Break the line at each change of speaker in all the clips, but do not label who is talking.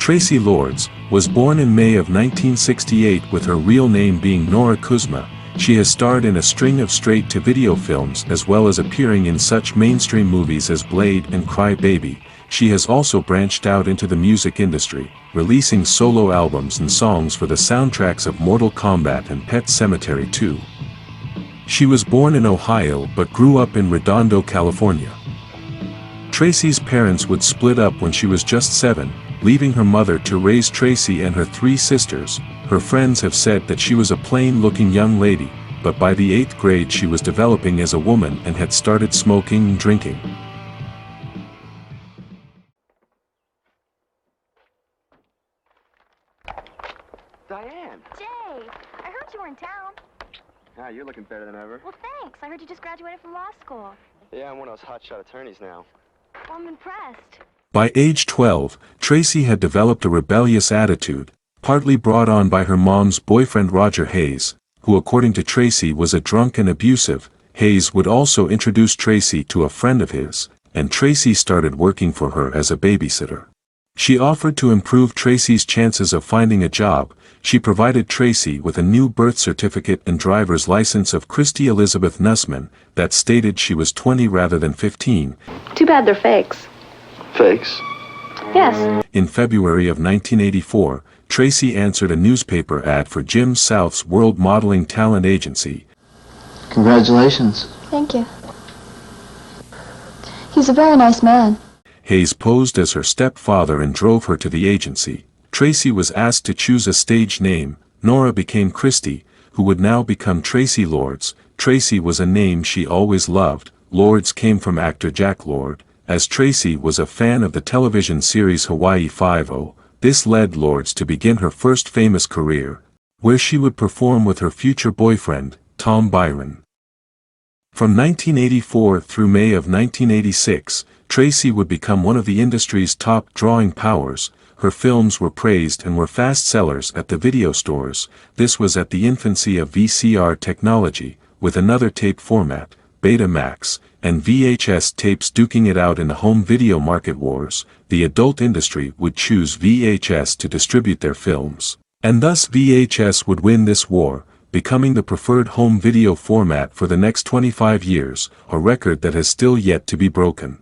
Traci Lords was born in May of 1968 with her real name being Nora Kuzma. She has starred in a string of straight-to-video films as well as appearing in such mainstream movies as Blade and Cry Baby. She has also branched out into the music industry, releasing solo albums and songs for the soundtracks of Mortal Kombat and Pet Sematary 2. She was born in Ohio but grew up in Redondo, California. Traci's parents would split up when she was just 7, leaving her mother to raise Traci and her 3 sisters. Her friends have said that she was a plain-looking young lady, but by the 8th grade she was developing as a woman and had started smoking and drinking.
Diane!
Jay, I heard you were in town.
Ah, you're looking better than ever.
Well, thanks. I heard you just graduated from law school.
Yeah, I'm one of those hotshot attorneys now.
Well, I'm impressed.
By age 12, Traci had developed a rebellious attitude, partly brought on by her mom's boyfriend Roger Hayes, who according to Traci was a drunk and abusive. Hayes would also introduce Traci to a friend of his, and Traci started working for her as a babysitter. She offered to improve Traci's chances of finding a job. She provided Traci with a new birth certificate and driver's license of Christy Elizabeth Nussman that stated she was 20 rather than 15.
Too bad they're fakes.
Fakes?
Yes.
In February of 1984, Traci answered a newspaper ad for Jim South's World Modeling Talent Agency.
Congratulations.
Thank you. He's a very nice man.
Hayes posed as her stepfather and drove her to the agency. Traci was asked to choose a stage name. Nora became Christy, who would now become Traci Lords. Traci was a name she always loved. Lords came from actor Jack Lord. As Traci was a fan of the television series Hawaii Five-0, this led Lords to begin her first famous career, where she would perform with her future boyfriend, Tom Byron. From 1984 through May of 1986, Traci would become one of the industry's top drawing powers. Her films were praised and were fast sellers at the video stores. This was at the infancy of VCR technology, with another tape format, Betamax, and VHS tapes duking it out in the home video market wars. The adult industry would choose VHS to distribute their films, and thus VHS would win this war, becoming the preferred home video format for the next 25 years, a record that has still yet to be broken.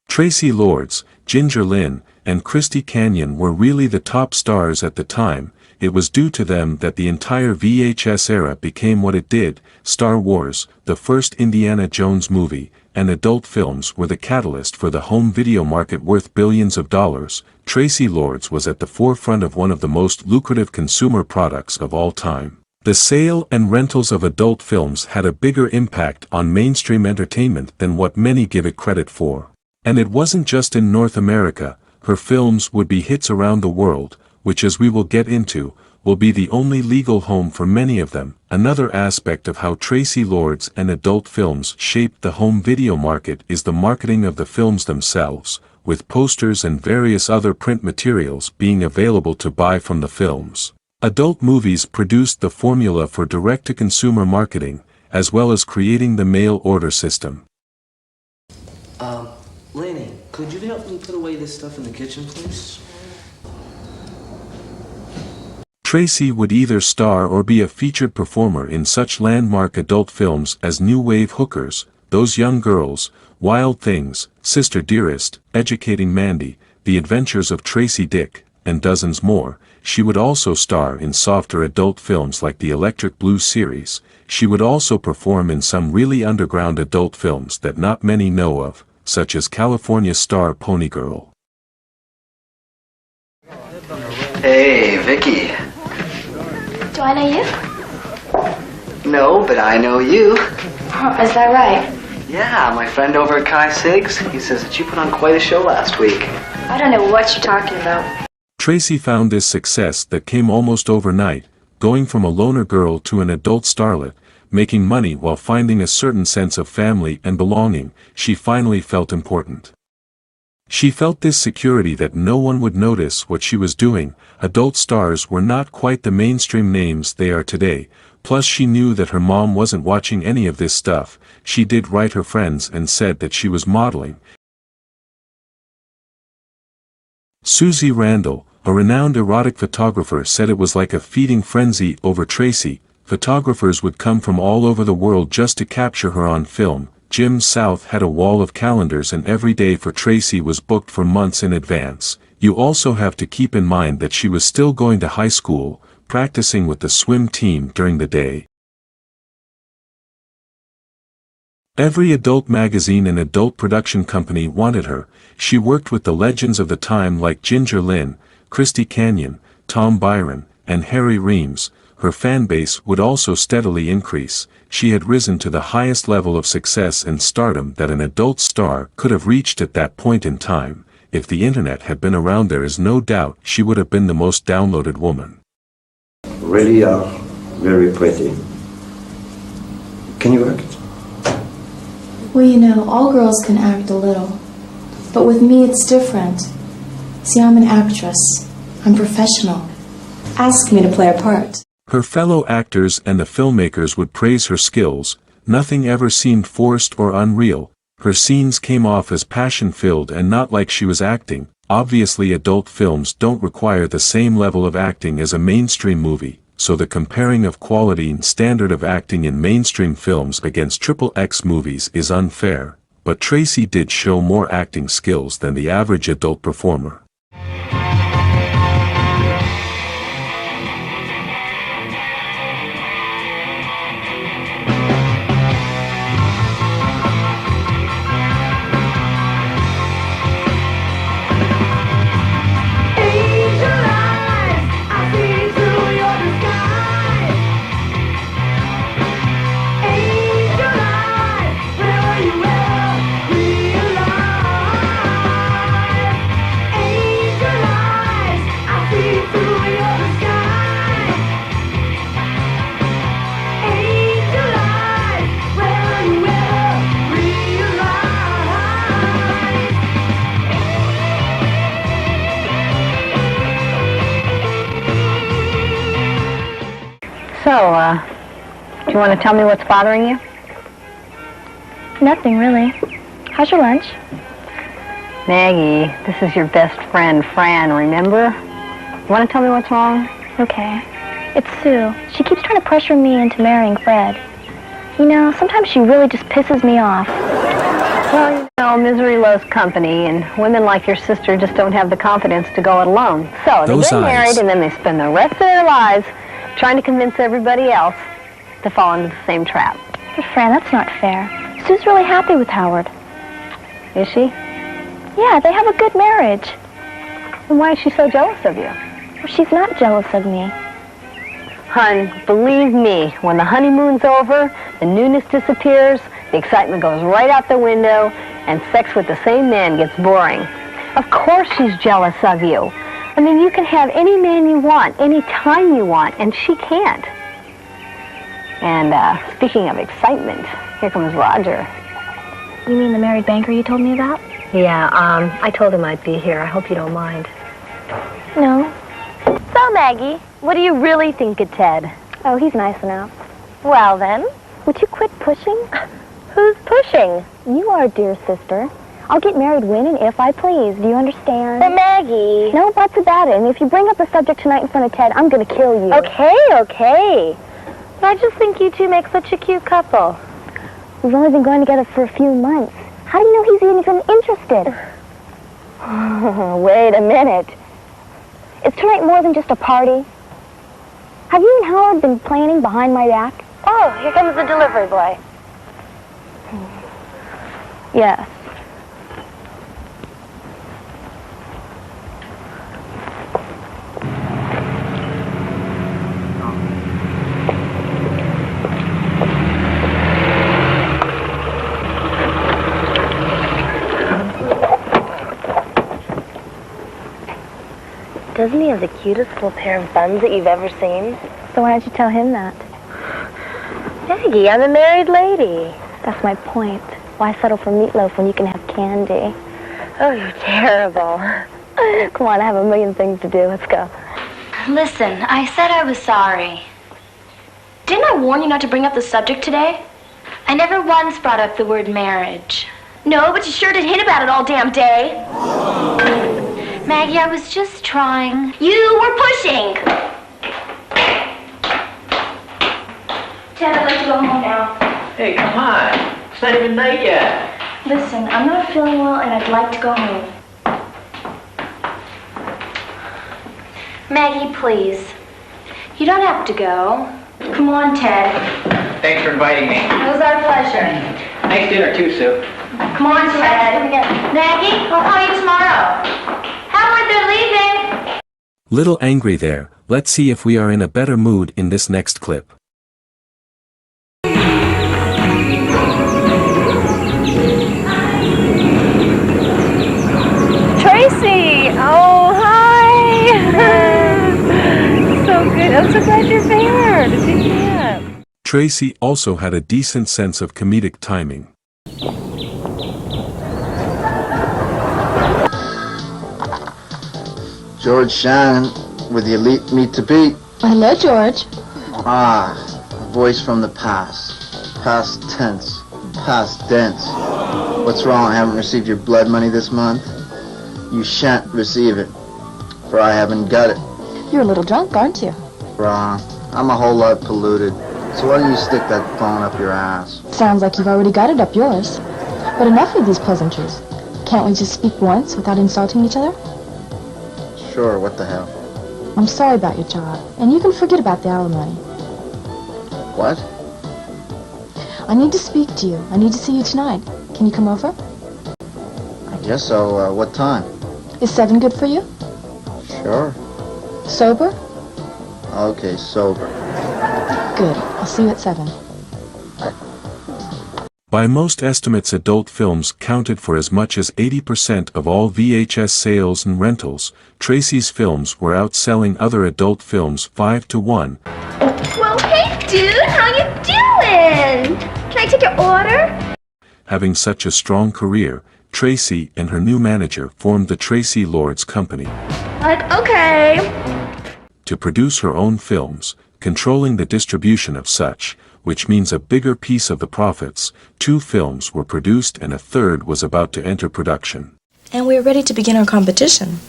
Traci Lords, Ginger Lynn, and Christy Kanyon were really the top stars at the time. It was due to them that the entire VHS era became what it did. Star Wars, the first Indiana Jones movie, and adult films were the catalyst for the home video market worth billions of dollars. Traci Lords was at the forefront of one of the most lucrative consumer products of all time. The sale and rentals of adult films had a bigger impact on mainstream entertainment than what many give it credit for. And it wasn't just in North America. Her films would be hits around the world, which, as we will get into, will be the only legal home for many of them. Another aspect of how Traci Lords and adult films shaped the home video market is the marketing of the films themselves, with posters and various other print materials being available to buy from the films. Adult movies produced the formula for direct-to-consumer marketing, as well as creating the mail order system.
Lenny, could you help me put away this stuff in the kitchen, please?
Traci would either star or be a featured performer in such landmark adult films as New Wave Hookers, Those Young Girls, Wild Things, Sister Dearest, Educating Mandy, The Adventures of Tracy Dick, and dozens more. She would also star in softer adult films like the Electric Blue series. She would also perform in some really underground adult films that not many know of, such as California star Pony Girl.
Hey, Vicky.
Do I know you?
No, but I know you.
Oh, is that right?
Yeah, my friend over at Kai Siggs, he says that you put on quite a show last week.
I don't know what you're talking about.
Traci found this success that came almost overnight, going from a loner girl to an adult starlet, making money while finding a certain sense of family and belonging. She finally felt important. She felt this security that no one would notice what she was doing. Adult stars were not quite the mainstream names they are today, plus she knew that her mom wasn't watching any of this stuff. She did write her friends and said that she was modeling. Susie Randall, A renowned erotic photographer said it was like a feeding frenzy over Tracy. Photographers would come from all over the world just to capture her on film. Jim South had a wall of calendars and every day for Tracy was booked for months in advance. You also have to keep in mind that she was still going to high school, practicing with the swim team during the day. Every adult magazine and adult production company wanted her. She worked with the legends of the time like Ginger Lynn, Christy Kanyon, Tom Byron, and Harry Reams. Her fanbase would also steadily increase. She had risen to the highest level of success and stardom that an adult star could have reached at that point in time. If the internet had been around, there is no doubt she would have been the most downloaded woman.
Really are very pretty. Can you act?
Well, you know, all girls can act a little. But with me, it's different. See, I'm an actress. I'm professional. Ask me to play a part.
Her fellow actors and the filmmakers would praise her skills. Nothing ever seemed forced or unreal. Her scenes came off as passion-filled and not like she was acting. Obviously, adult films don't require the same level of acting as a mainstream movie, so the comparing of quality and standard of acting in mainstream films against XXX movies is unfair. But Tracy did show more acting skills than the average adult performer.
So, do you want to tell me what's bothering you?
Nothing, really. How's your lunch?
Maggie, this is your best friend, Fran, remember? You want to tell me what's wrong?
Okay. It's Sue. She keeps trying to pressure me into marrying Fred. You know, sometimes she really just pisses me off.
Well, you know, misery loves company, and women like your sister just don't have the confidence to go it alone. So, they get married, and then they spend the rest of their lives trying to convince everybody else to fall into the same trap.
But Fran, that's not fair. Sue's really happy with Howard.
Is she?
Yeah, they have a good marriage.
Then why is she so jealous of you?
Well, she's not jealous of me.
Hun, believe me, when the honeymoon's over, the newness disappears, the excitement goes right out the window, and sex with the same man gets boring. Of course she's jealous of you. I mean, you can have any man you want, any time you want, and she can't. And speaking of excitement, here comes Roger.
You mean the married banker you told me about?
Yeah, I told him I'd be here. I hope you don't mind.
No.
So, Maggie, what do you really think of Ted?
Oh, he's nice enough.
Well, then.
Would you quit pushing?
Who's pushing?
You are, dear sister. I'll get married when and if I please. Do you understand?
But Maggie...
No buts about it. And if you bring up the subject tonight in front of Ted, I'm going to kill you.
Okay, okay. But I just think you two make such a cute couple.
We've only been going together for a few months. How do you know he's even interested?
Wait a minute.
Is tonight more than just a party? Have you and Howard been planning behind my back?
Oh, here comes the delivery boy.
Yes.
Doesn't he have the cutest little pair of buns that you've ever seen?
So why don't you tell him that?
Maggie, I'm a married lady.
That's my point. Why settle for meatloaf when you can have candy?
Oh, you're terrible.
Come on, I have a million things to do. Let's go.
Listen, I said I was sorry. Didn't I warn you not to bring up the subject today? I never once brought up the word marriage. No, but you sure did hint about it all damn day.
Maggie, I was just trying. You were pushing. Ted, I'd like to go home now.
Hey, come on. It's not even night yet.
Listen, I'm not feeling well and I'd like to go home. Maggie, please. You don't have to go. Come on, Ted.
Thanks for inviting me.
It was our pleasure.
Nice dinner, too, Sue.
Come on, Ted. Maggie, I'll call you tomorrow. Howard, they're leaving.
Little angry there, let's see if we are in a better mood in this next clip.
Tracy! Oh, hi! So good. I'm so glad you're there to pick me up.
Tracy also had a decent sense of comedic timing.
George Shannon with the elite meet to beat.
Hello, George.
Ah, a voice from the past. Past tense. Past dense. What's wrong? I haven't received your blood money this month? You shan't receive it, for I haven't got it.
You're a little drunk, aren't you?
Wrong. I'm a whole lot polluted. So why don't you stick that phone up your ass?
Sounds like you've already got it up yours. But enough of these pleasantries. Can't we just speak once without insulting each other?
Sure, what the hell?
I'm sorry about your job, and you can forget about the alimony.
What?
I need to speak to you. I need to see you tonight. Can you come over?
I guess so. What time?
Is 7 good for you?
Sure.
Sober?
Okay, sober.
Good. I'll see you at 7.
By most estimates, adult films counted for as much as 80% of all VHS sales and rentals. Tracy's films were outselling other adult films 5-1.
Well, hey, dude, how you doing? Can I take your order?
Having such a strong career, Tracy and her new manager formed the Traci Lords company
Okay.
to produce her own films, controlling the distribution of such, which means a bigger piece of the profits. 2 films were produced and a third was about to enter production.
And we are ready to begin our competition.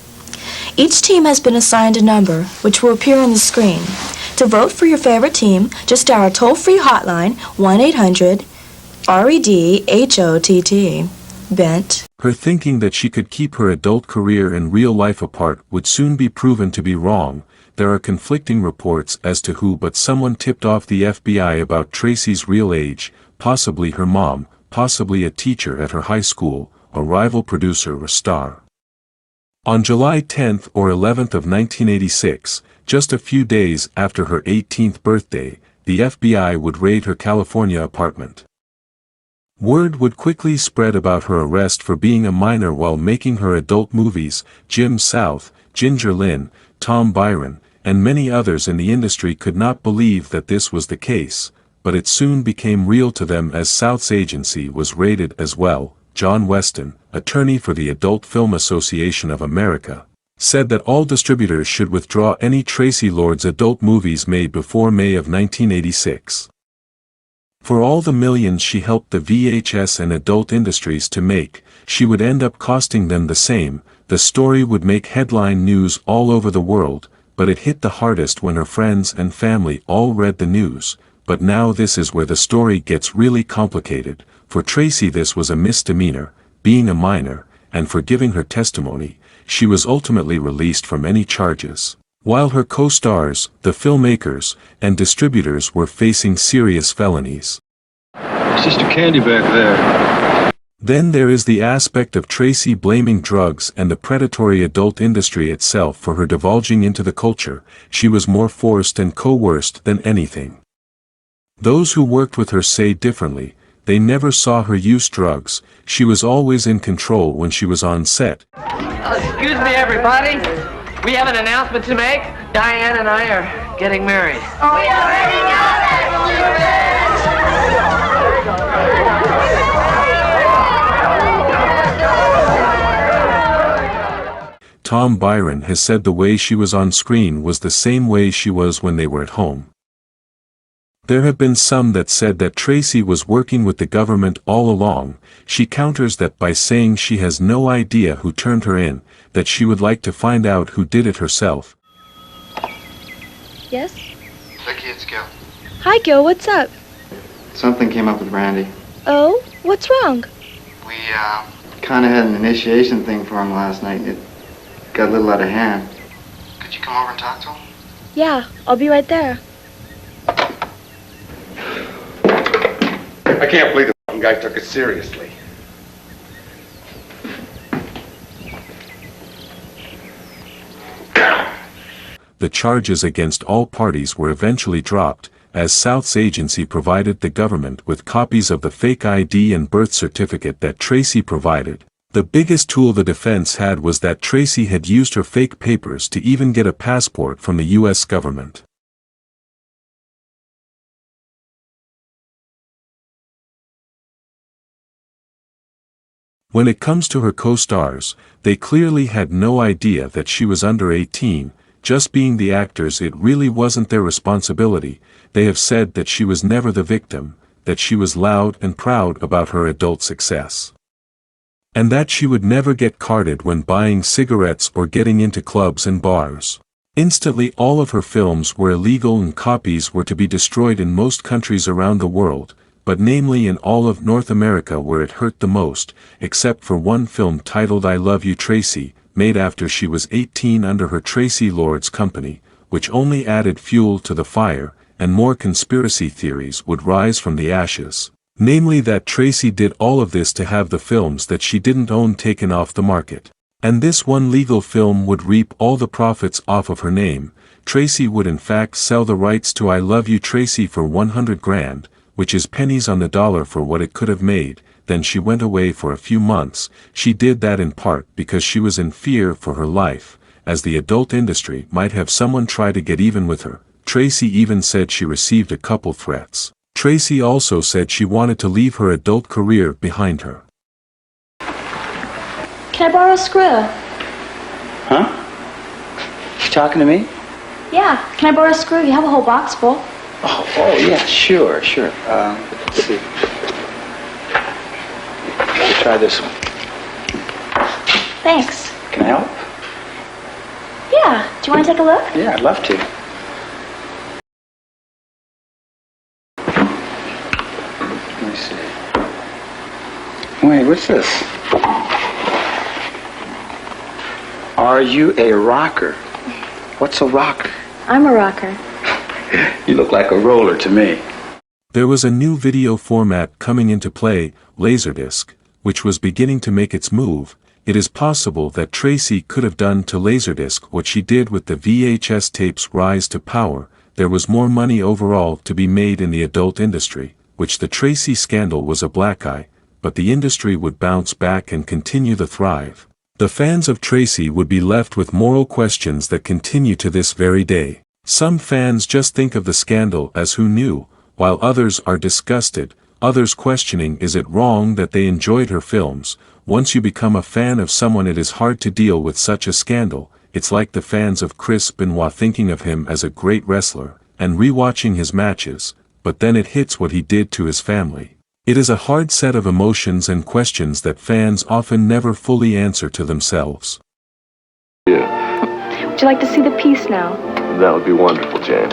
Each team has been assigned a number, which will appear on the screen. To vote for your favorite team, just dial our toll-free hotline, 1-800-REDHOTT. Bent.
Her thinking that she could keep her adult career and real life apart would soon be proven to be wrong. There are conflicting reports as to who, but someone tipped off the FBI about Tracy's real age, possibly her mom, possibly a teacher at her high school, a rival producer or star. On July 10th or 11th of 1986, just a few days after her 18th birthday, the FBI would raid her California apartment. Word would quickly spread about her arrest for being a minor while making her adult movies. Jim South, Ginger Lynn, Tom Byron, and many others in the industry could not believe that this was the case, but it soon became real to them as South's agency was raided as well. John Weston, attorney for the Adult Film Association of America, said that all distributors should withdraw any Traci Lords adult movies made before May of 1986. For all the millions she helped the VHS and adult industries to make, she would end up costing them the same. The story would make headline news all over the world, but it hit the hardest when her friends and family all read the news. But now this is where the story gets really complicated. For Tracy, this was a misdemeanor, being a minor, and for giving her testimony, she was ultimately released from any charges, while her co-stars, the filmmakers, and distributors were facing serious felonies.
Sister Candy back there.
Then there is the aspect of Tracy blaming drugs and the predatory adult industry itself for her divulging into the culture. She was more forced and coerced than anything. Those who worked with her say differently. They never saw her use drugs. She was always in control when she was on set.
Excuse me, everybody. We have an announcement to make. Diane and I are getting married.
Oh, we already got
Tom Byron has said the way she was on screen was the same way she was when they were at home. There have been some that said that Tracy was working with the government all along. She counters that by saying she has no idea who turned her in, that she would like to find out who did it herself.
Yes?
Vicky, it's Gil.
Hi, Gil. What's up?
Something came up with Randy.
Oh? What's wrong?
We, kind of had an initiation thing for him last night. It got a little out of hand. Could you come over and talk to him?
Yeah, I'll be right there.
I can't believe the guy took it seriously.
The charges against all parties were eventually dropped, as South's agency provided the government with copies of the fake ID and birth certificate that Tracy provided. The biggest tool the defense had was that Tracy had used her fake papers to even get a passport from the U.S. government. When it comes to her co-stars, they clearly had no idea that she was under 18, just being the actors it really wasn't their responsibility. They have said that she was never the victim, that she was loud and proud about her adult success. And that she would never get carded when buying cigarettes or getting into clubs and bars. Instantly all of her films were illegal and copies were to be destroyed in most countries around the world, but namely in all of North America where it hurt the most, except for one film titled I Love You Tracy, made after she was 18 under her Traci Lords company, which only added fuel to the fire, and more conspiracy theories would rise from the ashes. Namely that Tracy did all of this to have the films that she didn't own taken off the market. And this one legal film would reap all the profits off of her name. Tracy would in fact sell the rights to I Love You Tracy for $100,000, which is pennies on the dollar for what it could have made. Then she went away for a few months. She did that in part because she was in fear for her life, as the adult industry might have someone try to get even with her. Tracy even said she received a couple threats. Tracy also said she wanted to leave her adult career behind her.
Can I borrow a screw?
Huh? You talking to me?
Yeah, can I borrow a screw? You have a whole box full.
Oh yeah, sure. Let's see. Let's try this one.
Thanks.
Can I help?
Yeah, do you want to take a look?
Yeah, I'd love to. Let me see. Wait, what's this? Are you a rocker? What's a rocker?
I'm a rocker.
You look like a roller to me.
There was a new video format coming into play, Laserdisc, which was beginning to make its move. It is possible that Tracy could have done to Laserdisc what she did with the VHS tapes' rise to power. There was more money overall to be made in the adult industry, which the Tracy scandal was a black eye, but the industry would bounce back and continue to thrive. The fans of Tracy would be left with moral questions that continue to this very day. Some fans just think of the scandal as who knew, while others are disgusted, others questioning is it wrong that they enjoyed her films. Once you become a fan of someone it is hard to deal with such a scandal. It's like the fans of Chris Benoit thinking of him as a great wrestler, and rewatching his matches, but then it hits what he did to his family. It is a hard set of emotions and questions that fans often never fully answer to themselves.
Yeah,
Would you like to see the piece now?
that would be wonderful, Jane.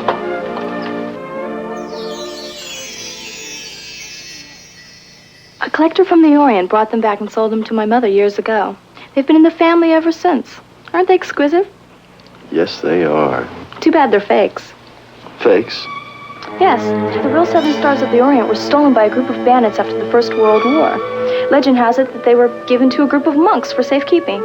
A collector from the Orient brought them back and sold them to my mother years ago. They've been in the family ever since. Aren't they exquisite?
Yes, they are.
Too bad they're fakes.
Fakes?
Yes, the real Seven Stars of the Orient were stolen by a group of bandits after the First World War. Legend has it that they were given to a group of monks for safekeeping.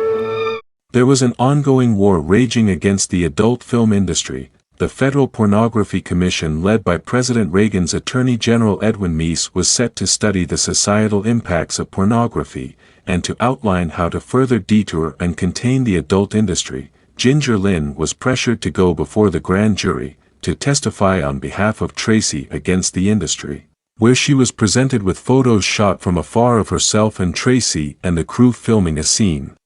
There was an ongoing war raging against the adult film industry. The Federal Pornography Commission led by President Reagan's Attorney General Edwin Meese was set to study the societal impacts of pornography, and to outline how to further detour and contain the adult industry. Ginger Lynn was pressured to go before the grand jury, to testify on behalf of Tracy against the industry, where she was presented with photos shot from afar of herself and Tracy and the crew filming a scene.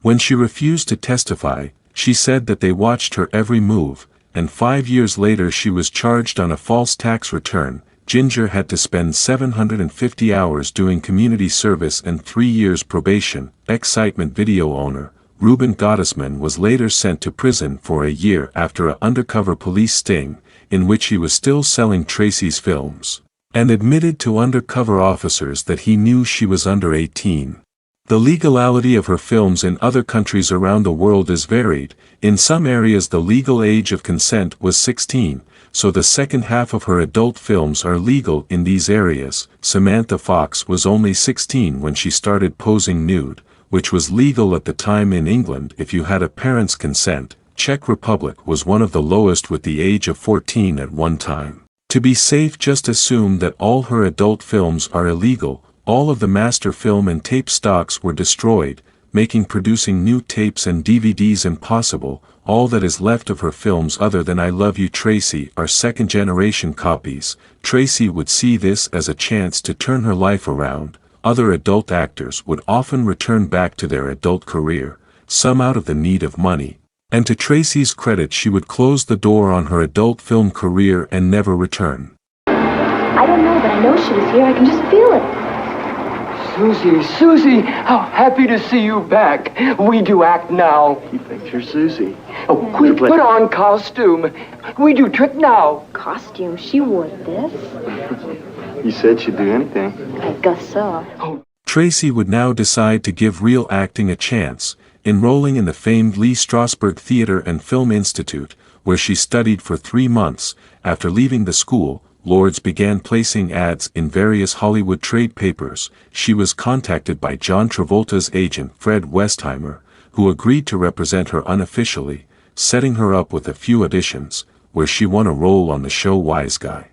When she refused to testify, she said that they watched her every move, and 5 years later she was charged on a false tax return. Ginger had to spend 750 hours doing community service and 3 years probation. Excitement video owner, Ruben Gottesman, was later sent to prison for a year after an undercover police sting, in which he was still selling Tracy's films, and admitted to undercover officers that he knew she was under 18. The legality of her films in other countries around the world is varied. In some areas the legal age of consent was 16, so the second half of her adult films are legal in these areas. Samantha Fox was only 16 when she started posing nude, which was legal at the time in England if you had a parent's consent. Czech Republic was one of the lowest with the age of 14 at one time. To be safe, just assume that all her adult films are illegal. All of the master film and tape stocks were destroyed, making producing new tapes and DVDs impossible. All that is left of her films other than I Love You Tracy are second-generation copies. Tracy would see this as a chance to turn her life around. Other adult actors would often return back to their adult career, some out of the need of money. And to Tracy's credit, she would close the door on her adult film career and never return.
I don't know, but I know she was here. I can just feel it.
Susie, how happy to see you back. We do act now.
He thinks you're Susie.
Oh, quick, put on costume. We do trick now.
Costume? She wore this?
You said she'd do anything.
I guess so.
Tracy would now decide to give real acting a chance, enrolling in the famed Lee Strasberg Theater and Film Institute, where she studied for 3 months. After leaving the school, Lords began placing ads in various Hollywood trade papers. She was contacted by John Travolta's agent Fred Westheimer, who agreed to represent her unofficially, setting her up with a few auditions, where she won a role on the show Wise Guy.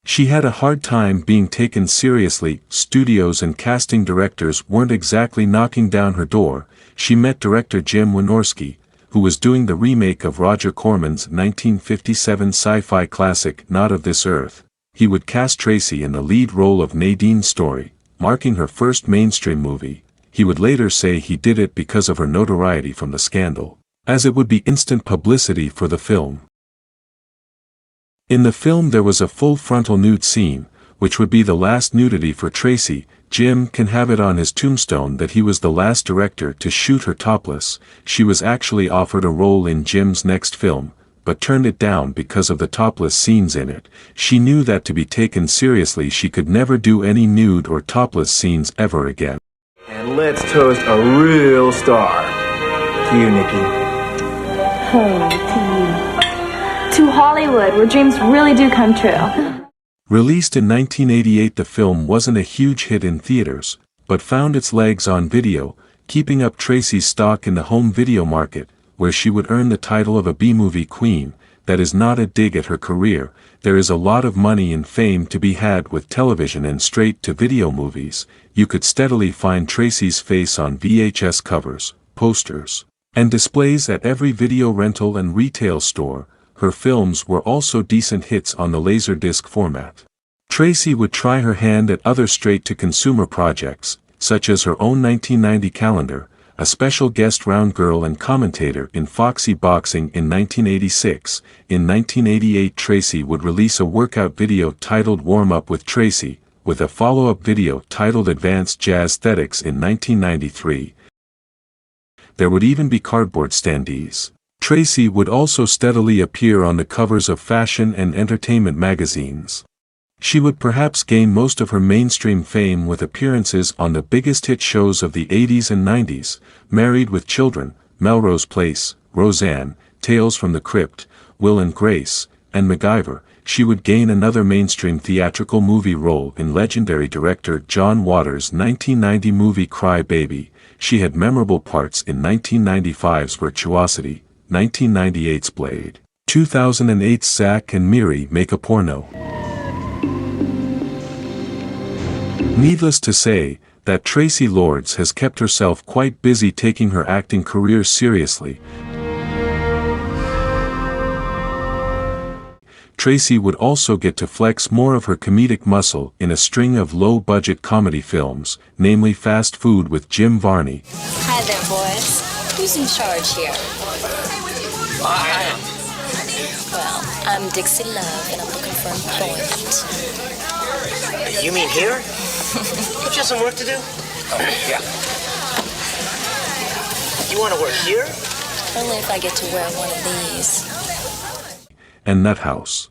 She had a hard time being taken seriously. Studios and casting directors weren't exactly knocking down her door. She met director Jim Wynorski, who was doing the remake of Roger Corman's 1957 sci-fi classic Not of This Earth. He would cast Tracy in the lead role of Nadine's story, marking her first mainstream movie. He would later say he did it because of her notoriety from the scandal, as it would be instant publicity for the film. In the film there was a full frontal nude scene, which would be the last nudity for Tracy. Jim can have it on his tombstone that he was the last director to shoot her topless. She was actually offered a role in Jim's next film, but turned it down because of the topless scenes in it. She knew that to be taken seriously she could never do any nude or topless scenes ever again.
And let's toast a real star. To you, Nikki.
Oh, to you. To Hollywood, where dreams really do come true.
Released in 1988, the film wasn't a huge hit in theaters, but found its legs on video, keeping up Tracy's stock in the home video market, where she would earn the title of a B-movie queen. That is not a dig at her career. There is a lot of money and fame to be had with television and straight-to-video movies. You could steadily find Tracy's face on VHS covers, posters, and displays at every video rental and retail store. Her films were also decent hits on the Laserdisc format. Tracy would try her hand at other straight-to-consumer projects, such as her own 1990 calendar, a special guest round girl and commentator in Foxy Boxing in 1986. In 1988, Tracy would release a workout video titled Warm Up with Tracy, with a follow-up video titled Advanced Jazz Aesthetics in 1993. There would even be cardboard standees. Tracy would also steadily appear on the covers of fashion and entertainment magazines. She would perhaps gain most of her mainstream fame with appearances on the biggest hit shows of the 80s and 90s, Married with Children, Melrose Place, Roseanne, Tales from the Crypt, Will and Grace, and MacGyver. She would gain another mainstream theatrical movie role in legendary director John Waters' 1990 movie Cry Baby. She had memorable parts in 1995's Virtuosity, 1998's Blade, 2008's Zack and Miri Make a Porno. Needless to say, that Traci Lords has kept herself quite busy taking her acting career seriously. Tracy would also get to flex more of her comedic muscle in a string of low-budget comedy films, namely Fast Food with Jim Varney.
Hi there, boys. Who's in charge here?
I am.
Well, I'm Dixie Love, and I'm looking for employment.
You mean here? Don't you have some work to do? Oh, yeah. You want to work here?
Only if I get to wear one of these.
And Nut House.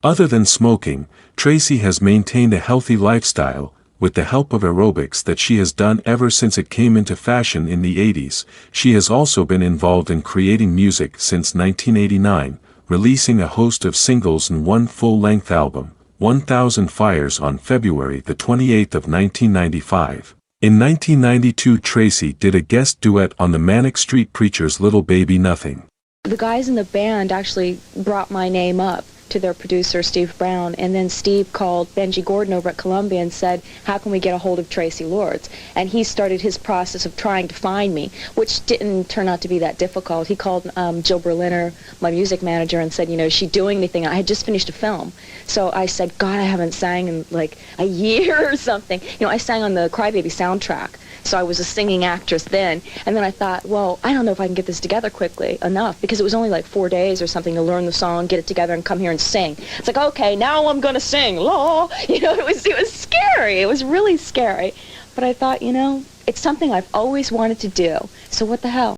Other than smoking, Tracy has maintained a healthy lifestyle, with the help of aerobics that she has done ever since it came into fashion in the 80s. She has also been involved in creating music since 1989, releasing a host of singles and one full-length album, 1000 Fires, on February the 28th of 1995. In 1992, Tracy did a guest duet on the Manic Street Preachers' Little Baby Nothing.
The guys in the band actually brought my name up to their producer, Steve Brown, and then Steve called Benji Gordon over at Columbia and said, how can we get a hold of Traci Lords? And he started his process of trying to find me, which didn't turn out to be that difficult. He called Jill Berliner, my music manager, and said, you know, is she doing anything? I had just finished a film. So I said, God, I haven't sang in like a year or something. You know, I sang on the Crybaby soundtrack. So I was a singing actress then, and then I thought, well, I don't know if I can get this together quickly enough, because it was only like 4 days or something to learn the song, get it together, and come here and sing. It's like, okay, now I'm gonna sing, la. You know, it was scary. It was really scary. But I thought, you know, it's something I've always wanted to do. So what the hell?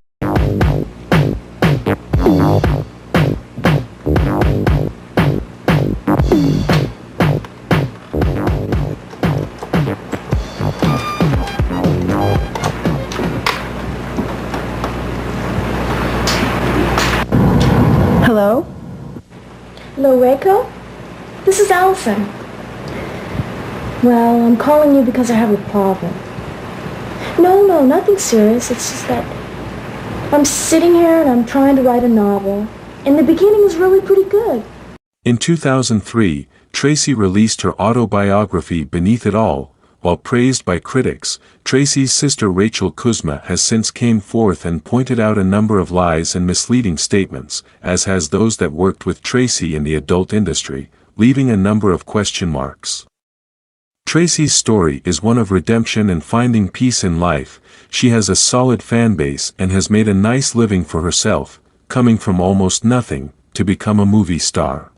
Hello? Hello, Reiko? This is Allison. Well, I'm calling you because I have a problem. No, nothing serious. It's just that I'm sitting here and I'm trying to write a novel, and the beginning is really pretty good.
In 2003, Tracy released her autobiography Beneath It All. While praised by critics, Tracy's sister Rachel Kuzma has since came forth and pointed out a number of lies and misleading statements, as has those that worked with Tracy in the adult industry, leaving a number of question marks. Tracy's story is one of redemption and finding peace in life. She has a solid fan base and has made a nice living for herself, coming from almost nothing to become a movie star.